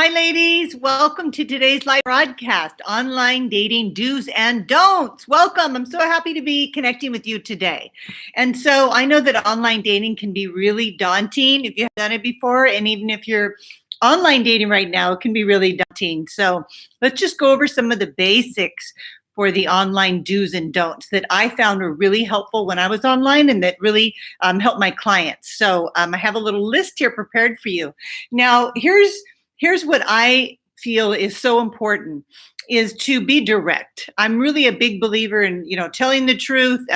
Hi, ladies. Welcome to today's live broadcast, Online Dating Do's and Don'ts. Welcome. I'm so happy to be connecting with you today. And so I know that online dating can be really daunting if you haven't done it before. And even if you're online dating right now, it can be really daunting. So let's just go over some of the basics for the online do's and don'ts that I found were really helpful when I was online and that really helped my clients. So I have a little list here prepared for you. Now, here's what I feel is so important is to be direct. I'm really a big believer in, telling the truth,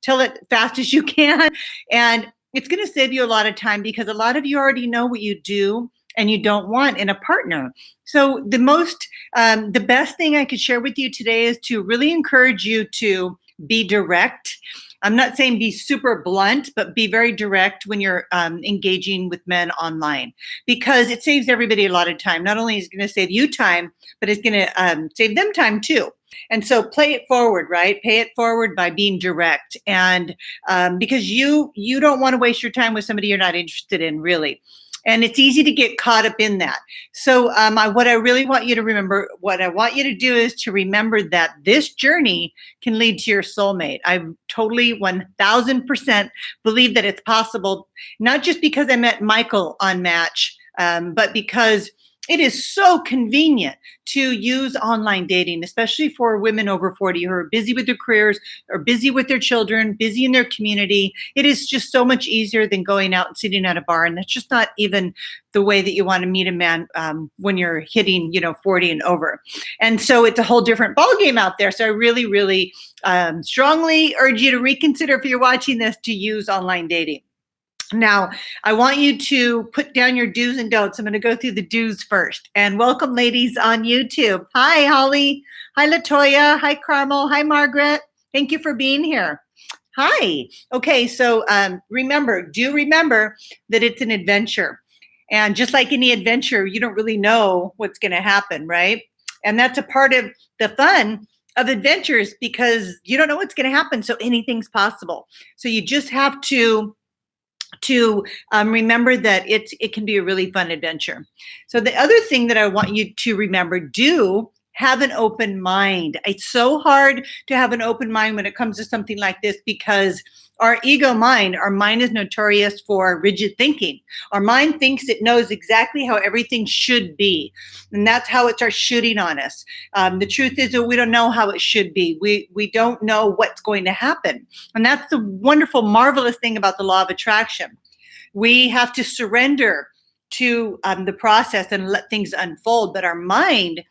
tell it fast as you can. And it's going to save you a lot of time because a lot of you already know what you do and you don't want in a partner. So the best thing I could share with you today is to really encourage you to be direct. I'm not saying be super blunt, but be very direct when you're engaging with men online because it saves everybody a lot of time. Not only is it going to save you time, but it's going to save them time too. And so play it forward, right? Pay it forward by being direct. And because you don't want to waste your time with somebody you're not interested in, really. And it's easy to get caught up in that. So what I really want you to remember, what I want you to do is to remember that this journey can lead to your soulmate. I totally 1000% believe that it's possible, not just because I met Michael on Match, but because it is so convenient to use online dating, especially for women over 40 who are busy with their careers or busy with their children, busy in their community. It is just so much easier than going out and sitting at a bar. And that's just not even the way that you want to meet a man when you're hitting, 40 and over. And so it's a whole different ballgame out there. So I really, really strongly urge you to reconsider if you're watching this to use online dating. Now, I want you to put down your do's and don'ts. I'm going to go through the do's first. And welcome, ladies, on YouTube. Hi, Holly. Hi, Latoya. Hi, Carmel. Hi, Margaret. Thank you for being here. Hi. Okay, so remember that it's an adventure. And just like any adventure, you don't really know what's going to happen, right? And that's a part of the fun of adventures because you don't know what's going to happen, so anything's possible. So you just have to remember that it can be a really fun adventure. So the other thing that I want you to remember, have an open mind. It's so hard to have an open mind when it comes to something like this because our mind is notorious for rigid thinking. Our mind thinks it knows exactly how everything should be. And that's how it starts shooting on us. The truth is that we don't know how it should be. We don't know what's going to happen. And that's the wonderful, marvelous thing about the law of attraction. We have to surrender to the process and let things unfold. But our mind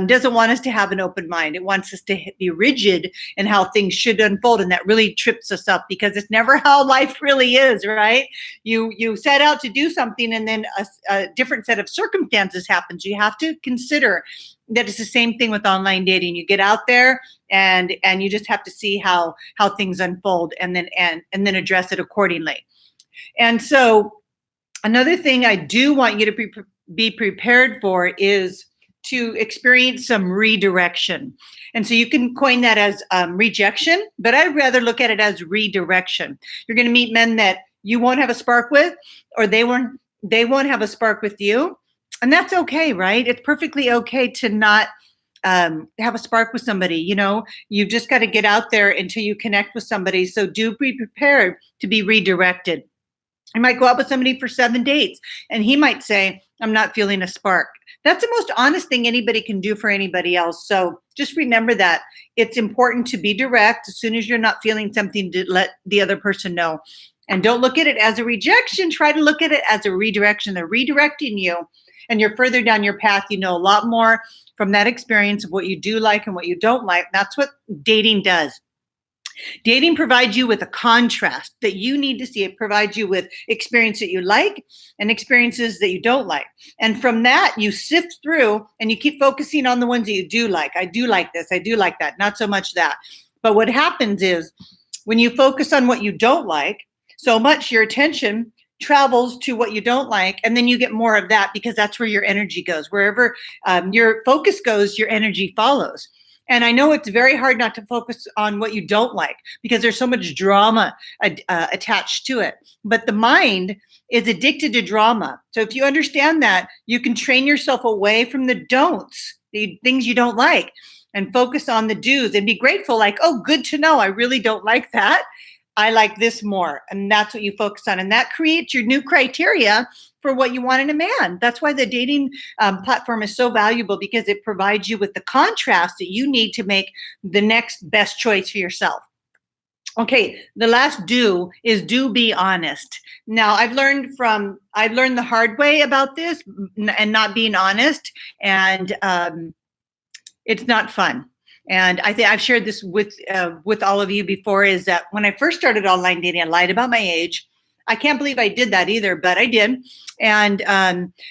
doesn't want us to have an open mind. It wants us to be rigid in how things should unfold. And that really trips us up because it's never how life really is, right? You set out to do something and then a different set of circumstances happens. You have to consider that it's the same thing with online dating. You get out there and you just have to see how things unfold and then address it accordingly. And so another thing I do want you to be prepared for is to experience some redirection. And so you can coin that as rejection, but I'd rather look at it as redirection. You're going to meet men that you won't have a spark with, or they won't have a spark with you. And that's okay, right? It's perfectly okay to not have a spark with somebody. You've just got to get out there until you connect with somebody. So do be prepared to be redirected. You might go out with somebody for 7 dates and he might say, I'm not feeling a spark. That's the most honest thing anybody can do for anybody else. So just remember that it's important to be direct as soon as you're not feeling something to let the other person know. And don't look at it as a rejection. Try to look at it as a redirection. They're redirecting you and you're further down your path. You know a lot more from that experience of what you do like and what you don't like. That's what dating does. Dating provides you with a contrast that you need to see. It provides you with experience that you like and experiences that you don't like. And from that, you sift through and you keep focusing on the ones that you do like. I do like this. I do like that. Not so much that. But what happens is when you focus on what you don't like so much, your attention travels to what you don't like, and then you get more of that because that's where your energy goes. Wherever your focus goes, your energy follows. And I know it's very hard not to focus on what you don't like because there's so much drama attached to it. But the mind is addicted to drama. So if you understand that, you can train yourself away from the don'ts, the things you don't like, and focus on the do's and be grateful, like, oh, good to know. I really don't like that. I like this more. And that's what you focus on. And that creates your new criteria for what you want in a man. That's why the dating platform is so valuable, because it provides you with the contrast that you need to make the next best choice for yourself. Okay, the last do is be honest. Now, I've learned the hard way about this and not being honest, and it's not fun. And I think I've shared this with all of you before, is that when I first started online dating, I lied about my age. I can't believe I did that either, but I did. And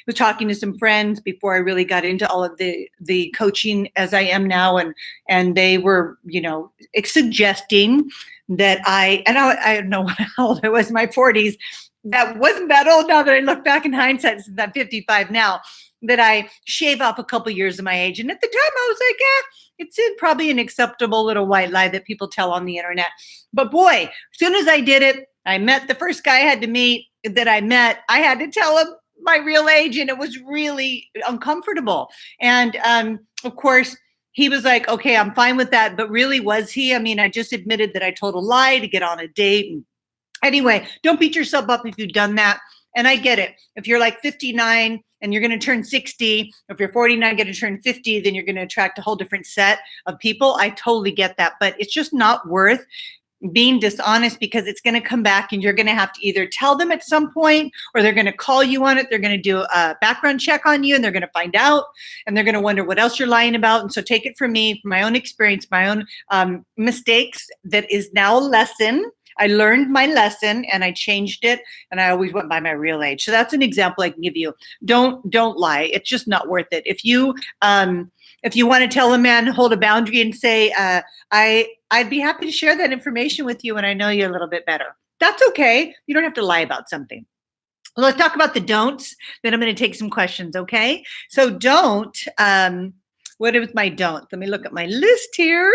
was talking to some friends before I really got into all of the coaching as I am now, and they were, suggesting that I don't know how old I was, in my 40s. That wasn't that old now that I look back in hindsight, since I'm 55 now, that I shave off a couple years of my age. And at the time I was like, it's probably an acceptable little white lie that people tell on the internet. But boy, as soon as I did it, I met the first guy I had to meet that I met. I had to tell him my real age, and it was really uncomfortable. And of course, he was like, okay, I'm fine with that. But really, was he? I mean, I just admitted that I told a lie to get on a date. And anyway, don't beat yourself up if you've done that. And I get it. If you're like 59 and you're going to turn 60, if you're 49, going to turn 50, then you're going to attract a whole different set of people. I totally get that. But it's just not worth being dishonest, because it's going to come back and you're going to have to either tell them at some point, or they're going to call you on it. They're going to do a background check on you, and they're going to find out, and they're going to wonder what else you're lying about. And so take it from me, from my own experience, my own mistakes. That is now a lesson. I learned my lesson and I changed it, and I always went by my real age. So that's an example I can give you. Don't lie. It's just not worth it. If you want to tell a man, hold a boundary and say, I'd be happy to share that information with you when I know you a little bit better. That's okay. You don't have to lie about something. Well, let's talk about the don'ts. Then I'm going to take some questions, okay? So don't, what is my don't? Let me look at my list here.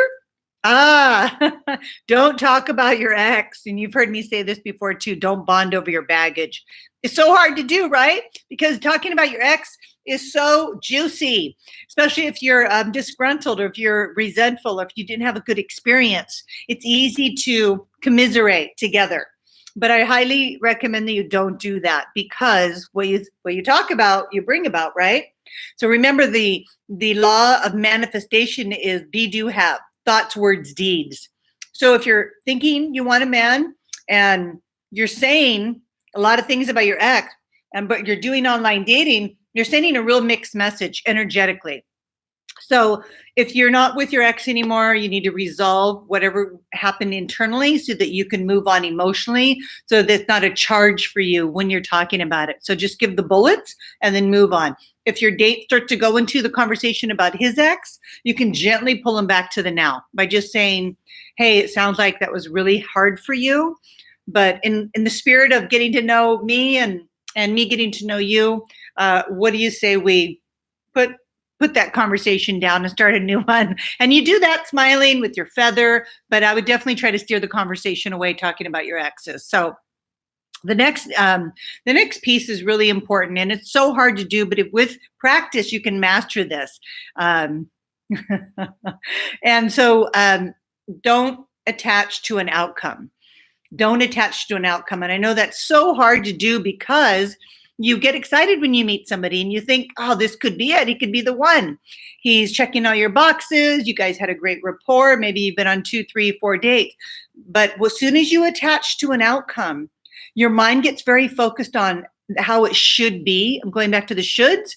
Don't talk about your ex. And you've heard me say this before too. Don't bond over your baggage. It's so hard to do, right? Because talking about your ex is so juicy, especially if you're disgruntled, or if you're resentful, or if you didn't have a good experience. It's easy to commiserate together. But I highly recommend that you don't do that, because what you talk about, you bring about, right? So remember, the law of manifestation is be, do, have. Thoughts, words, deeds. So if you're thinking you want a man and you're saying a lot of things about your ex, but you're doing online dating, you're sending a real mixed message energetically. So if you're not with your ex anymore, you need to resolve whatever happened internally so that you can move on emotionally, so that's not a charge for you when you're talking about it. So just give the bullets and then move on. If your date starts to go into the conversation about his ex, you can gently pull him back to the now by just saying, hey, it sounds like that was really hard for you. But in the spirit of getting to know me and me getting to know you, what do you say we put that conversation down and start a new one? And you do that smiling with your feather, but I would definitely try to steer the conversation away talking about your exes. So the next piece is really important, and it's so hard to do, but with practice, you can master this. And so don't attach to an outcome. Don't attach to an outcome. And I know that's so hard to do, because you get excited when you meet somebody and you think, oh, this could be it. He could be the one. He's checking all your boxes. You guys had a great rapport. Maybe you've been on 2, 3, 4 dates. But as soon as you attach to an outcome, your mind gets very focused on how it should be. I'm going back to the shoulds.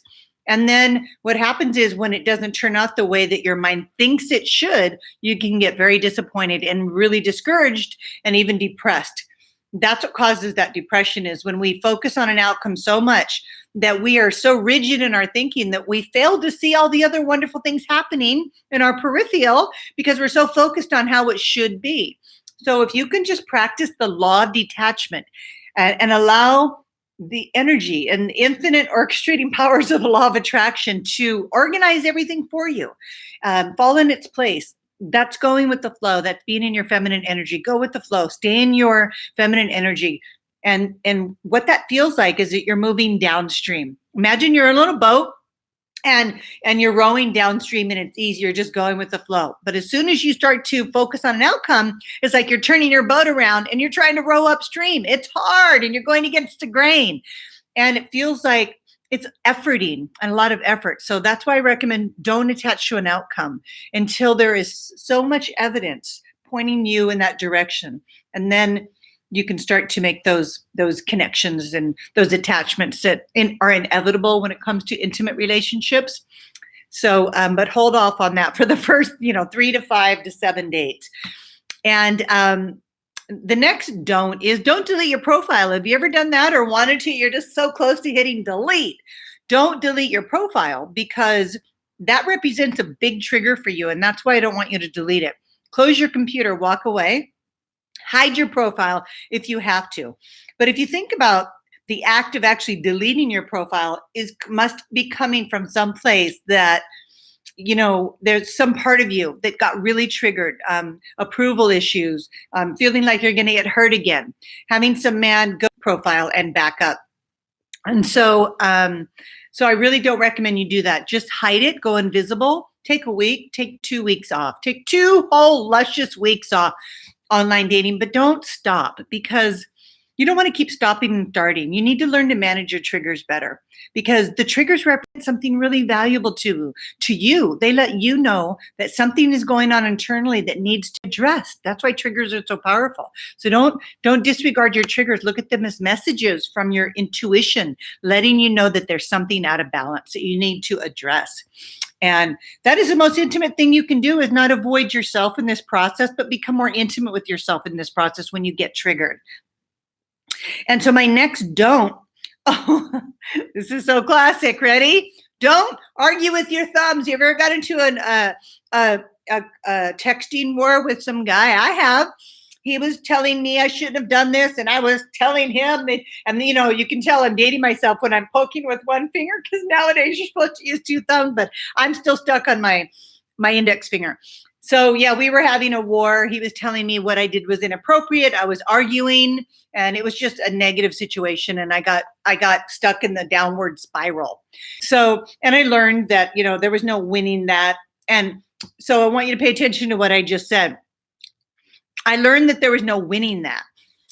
And then what happens is, when it doesn't turn out the way that your mind thinks it should, you can get very disappointed and really discouraged and even depressed. That's what causes that depression, is when we focus on an outcome so much that we are so rigid in our thinking that we fail to see all the other wonderful things happening in our peripheral, because we're so focused on how it should be. So if you can just practice the law of detachment and allow the energy and infinite orchestrating powers of the law of attraction to organize everything for you, fall in its place. That's going with the flow. That's being in your feminine energy. Go with the flow. Stay in your feminine energy. And what that feels like is that you're moving downstream. Imagine you're a little boat and you're rowing downstream, and it's easier just going with the flow. But as soon as you start to focus on an outcome, it's like you're turning your boat around and you're trying to row upstream. It's hard and you're going against the grain, and it feels like it's efforting and a lot of effort. So that's why I recommend don't attach to an outcome until there is so much evidence pointing you in that direction. And then you can start to make those connections and those attachments that are inevitable when it comes to intimate relationships. So, but hold off on that for the first, 3 to 5 to 7 dates. And the next don't delete your profile. Have you ever done that or wanted to? You're just so close to hitting delete. Don't delete your profile, because that represents a big trigger for you. And that's why I don't want you to delete it. Close your computer, walk away. Hide your profile if you have to. But if you think about the act of actually deleting your profile must be coming from some place that, there's some part of you that got really triggered, approval issues, feeling like you're going to get hurt again, having some man go profile and back up. And so I really don't recommend you do that. Just hide it, go invisible, take a week, take 2 weeks off, take 2 whole luscious weeks off online dating, but don't stop, because you don't want to keep stopping and starting. You need to learn to manage your triggers better, because the triggers represent something really valuable to you. They let you know that something is going on internally that needs to be addressed. That's why triggers are so powerful. So don't disregard your triggers. Look at them as messages from your intuition, letting you know that there's something out of balance that you need to address. And that is the most intimate thing you can do, is not avoid yourself in this process, but become more intimate with yourself in this process when you get triggered. And so my next don't, this is so classic. Ready? Don't argue with your thumbs. You ever got into a texting war with some guy? I have. He was telling me I shouldn't have done this, and I was telling him that, and you can tell I'm dating myself when I'm poking with one finger, because nowadays you're supposed to use 2 thumbs, but I'm still stuck on my index finger. So yeah, we were having a war. He was telling me what I did was inappropriate. I was arguing, and it was just a negative situation, and I got stuck in the downward spiral. So, and I learned that, there was no winning that. And so I want you to pay attention to what I just said. I learned that there was no winning that.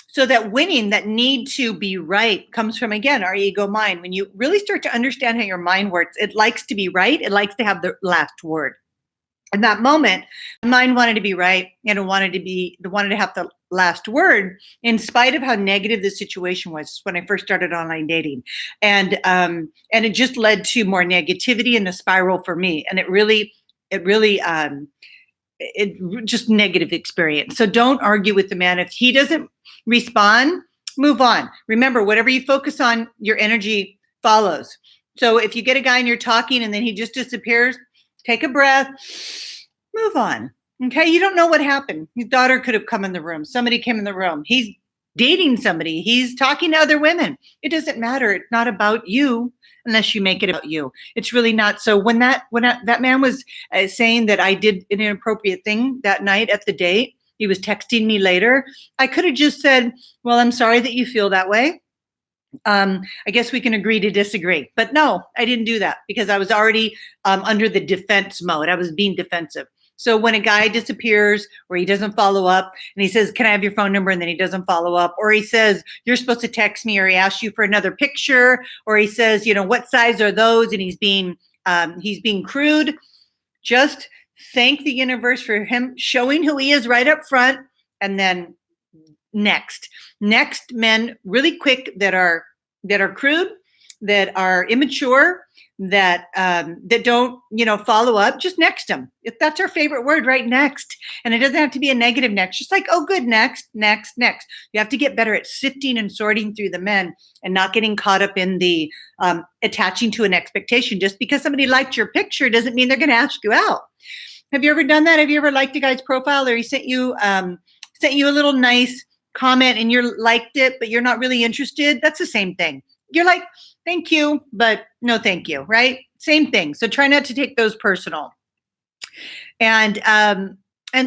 So that winning, that need to be right, comes from, again, our ego mind. When you really start to understand how your mind works, it likes to be right. It likes to have the last word. In that moment, my mind wanted to be right, and it wanted to have the last word, in spite of how negative the situation was when I first started online dating. And it just led to more negativity in the spiral for me. And it really just negative experience. So don't argue with the man. If he doesn't respond, move on. Remember, whatever you focus on, your energy follows. So if you get a guy and you're talking and then he just disappears, take a breath, move on. Okay. You don't know what happened. His daughter could have come in the room. Somebody came in the room. He's dating somebody. He's talking to other women. It doesn't matter. It's not about you unless you make it about you. It's really not. So when that man was saying that I did an inappropriate thing that night at the date, he was texting me later, I could have just said, well, I'm sorry that you feel that way. I guess we can agree to disagree. But no, I didn't do that, because I was already under the defense mode. I was being defensive. So when a guy disappears, or he doesn't follow up, and he says, can I have your phone number? And then he doesn't follow up, or he says, you're supposed to text me, or he asks you for another picture, or he says, what size are those? And he's being crude. Just thank the universe for him showing who he is right up front. And then next men really quick that are crude, that are immature, that don't follow up, just next them. If that's our favorite word, right? Next. And it doesn't have to be a negative next, just like, oh good, next. You have to get better at sifting and sorting through the men, and not getting caught up in the attaching to an expectation. Just because somebody liked your picture doesn't mean they're going to ask you out. Have you ever done that? Have you ever liked a guy's profile, or he sent you a little nice comment and you liked it, but you're not really interested? That's the same thing. you're like, thank you, but no thank you, right? Same thing. So try not to take those personal. And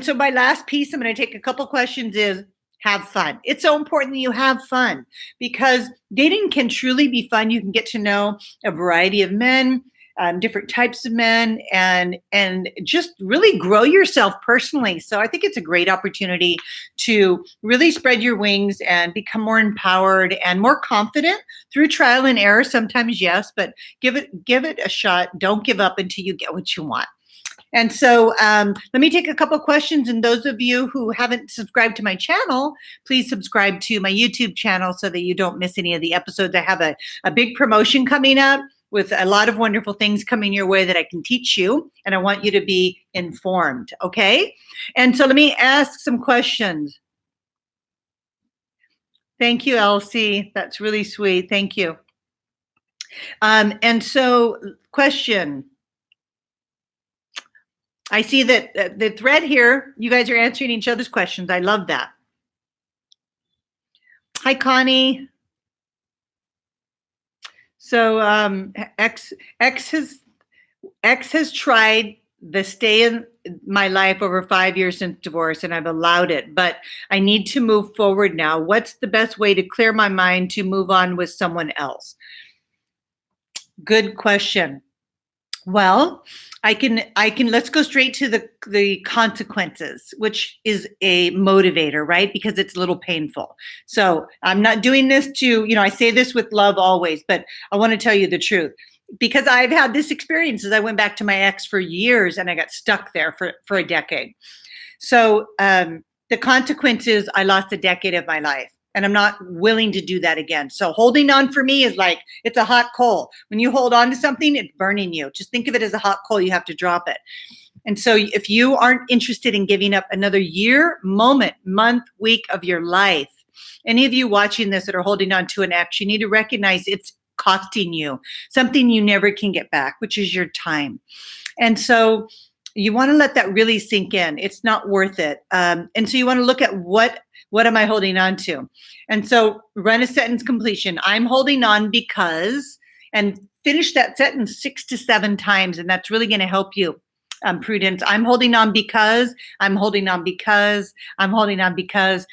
so my last piece, I'm going to take a couple questions, is have fun. It's so important that you have fun, because dating can truly be fun. You can get to know a variety of men, different types of men, and just really grow yourself personally. So I think it's a great opportunity to really spread your wings and become more empowered and more confident through trial and error. Sometimes, yes, but give it a shot. Don't give up until you get what you want. And so let me take a couple questions. And those of you who haven't subscribed to my channel, please subscribe to my YouTube channel so that you don't miss any of the episodes. I have a big promotion coming up with a lot of wonderful things coming your way that I can teach you. And I want you to be informed, okay? And so let me ask some questions. Thank you, Elsie. That's really sweet. Thank you. And so question. I see that the thread here, you guys are answering each other's questions. I love that. Hi, Connie. So X has tried the stay in my life over 5 years since divorce, and I've allowed it, but I need to move forward now. What's the best way to clear my mind to move on with someone else? Good question. Well, I can let's go straight to the consequences, which is a motivator, right? Because it's a little painful. So I'm not doing this to, I say this with love always, but I want to tell you the truth, because I've had this experience as I went back to my ex for years and I got stuck there for a decade. So the consequence is I lost a decade of my life. And I'm not willing to do that again. So holding on for me is like, it's a hot coal. When you hold on to something, it's burning you. Just think of it as a hot coal. You have to drop it. And so if you aren't interested in giving up another year, moment, month, week of your life, any of you watching this that are holding on to an ex, you need to recognize it's costing you something you never can get back, which is your time. And so you want to let that really sink in. It's not worth it. And so you want to look at what am I holding on to? And so run a sentence completion. I'm holding on because, and finish that sentence 6 to 7 times. And that's really going to help you. Prudence. I'm holding on because, I'm holding on because, I'm holding on because,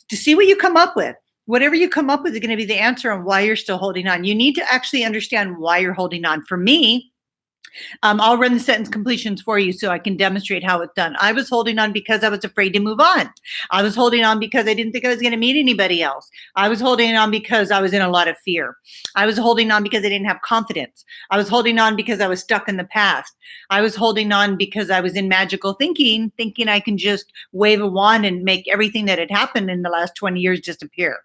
to see what you come up with. Whatever you come up with is going to be the answer on why you're still holding on. You need to actually understand why you're holding on. For me, I'll run the sentence completions for you so I can demonstrate how it's done. I was holding on because I was afraid to move on. I was holding on because I didn't think I was going to meet anybody else. I was holding on because I was in a lot of fear. I was holding on because I didn't have confidence. I was holding on because I was stuck in the past. I was holding on because I was in magical thinking I can just wave a wand and make everything that had happened in the last 20 years disappear.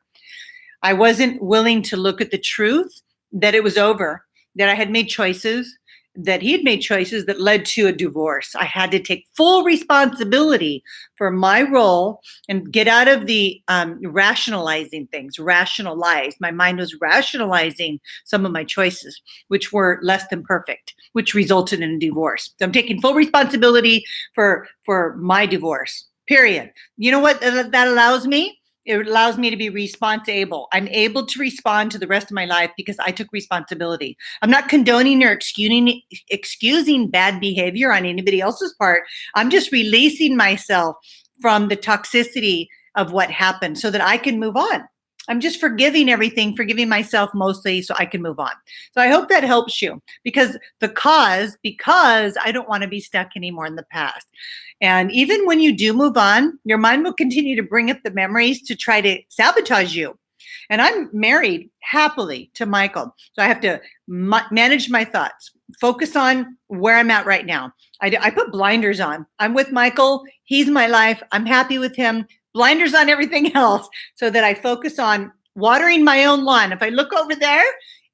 I wasn't willing to look at the truth that it was over, that I had made choices, that he had made choices that led to a divorce. I had to take full responsibility for my role and get out of the rationalizing things, rationalize. My mind was rationalizing some of my choices, which were less than perfect, which resulted in a divorce. So I'm taking full responsibility for my divorce, period. You know what that allows me? It allows me to be responsible. I'm able to respond to the rest of my life because I took responsibility. I'm not condoning or excusing bad behavior on anybody else's part. I'm just releasing myself from the toxicity of what happened so that I can move on. I'm just forgiving everything, forgiving myself mostly so I can move on. So I hope that helps you, because I don't want to be stuck anymore in the past. And even when you do move on, your mind will continue to bring up the memories to try to sabotage you. And I'm married happily to Michael. So I have to manage my thoughts, focus on where I'm at right now. I put blinders on. I'm with Michael. He's my life. I'm happy with him. Blinders on everything else so that I focus on watering my own lawn. If I look over there,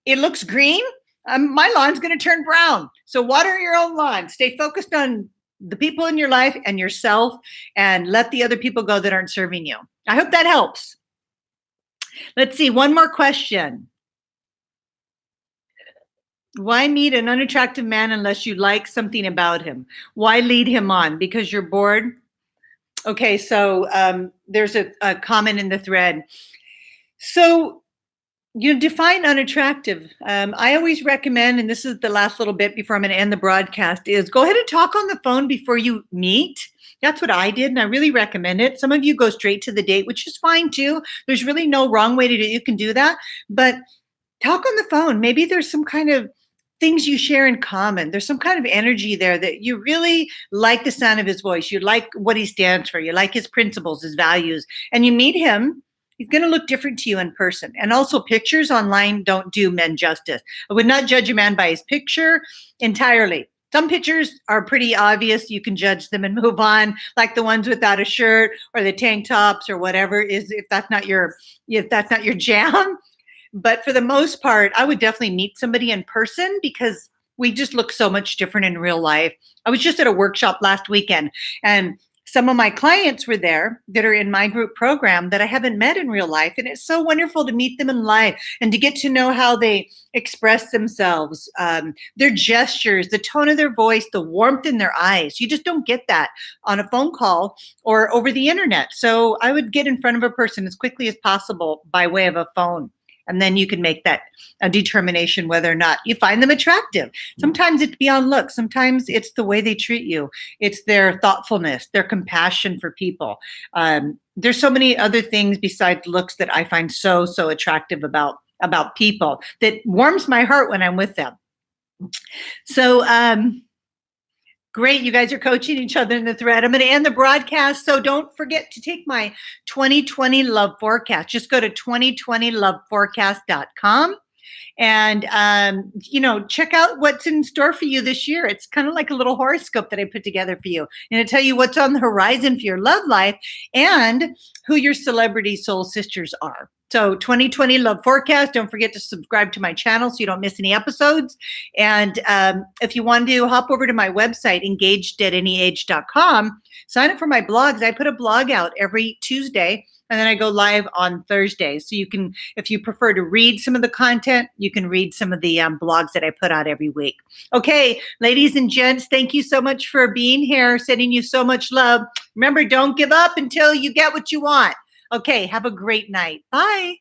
it looks green. My lawn's going to turn brown. So water your own lawn. Stay focused on the people in your life and yourself, and let the other people go that aren't serving you. I hope that helps. Let's see, one more question. Why meet an unattractive man unless you like something about him? Why lead him on? Because you're bored? Okay, so there's a comment in the thread. So You define unattractive. I always recommend, and this is the last little bit before I'm going to end the broadcast, is go ahead and talk on the phone before you meet. That's what I did, and I really recommend it. Some of you go straight to the date, which is fine too. There's really no wrong way to do it. You can do that, but talk on the phone. Maybe there's some kind of things you share in common. There's some kind of energy there that you really like the sound of his voice. You like what he stands for. You like his principles, his values, and you meet him. He's going to look different to you in person. And also, pictures online don't do men justice. I would not judge a man by his picture entirely. Some pictures are pretty obvious. You can judge them and move on, like the ones without a shirt or the tank tops or whatever is, if that's not your jam. But for the most part, I would definitely meet somebody in person because we just look so much different in real life. I was just at a workshop last weekend, and some of my clients were there that are in my group program that I haven't met in real life. And it's so wonderful to meet them in life and to get to know how they express themselves, their gestures, the tone of their voice, the warmth in their eyes. You just don't get that on a phone call or over the internet. So I would get in front of a person as quickly as possible by way of a phone. And then you can make that a determination whether or not you find them attractive. Sometimes it's beyond looks. Sometimes it's the way they treat you. It's their thoughtfulness, their compassion for people. There's so many other things besides looks that I find so attractive about people that warms my heart when I'm with them. So, great. You guys are coaching each other in the thread. I'm going to end the broadcast. So don't forget to take my 2020 love forecast. Just go to 2020loveforecast.com and, check out what's in store for you this year. It's kind of like a little horoscope that I put together for you. And it'll tell you what's on the horizon for your love life and who your celebrity soul sisters are. So 2020 Love Forecast. Don't forget to subscribe to my channel so you don't miss any episodes. And if you want to hop over to my website, engagedataanyage.com, sign up for my blogs. I put a blog out every Tuesday, and then I go live on Thursdays. So you can, if you prefer to read some of the content, you can read some of the blogs that I put out every week. Okay, ladies and gents, thank you so much for being here, sending you so much love. Remember, don't give up until you get what you want. Okay, have a great night. Bye.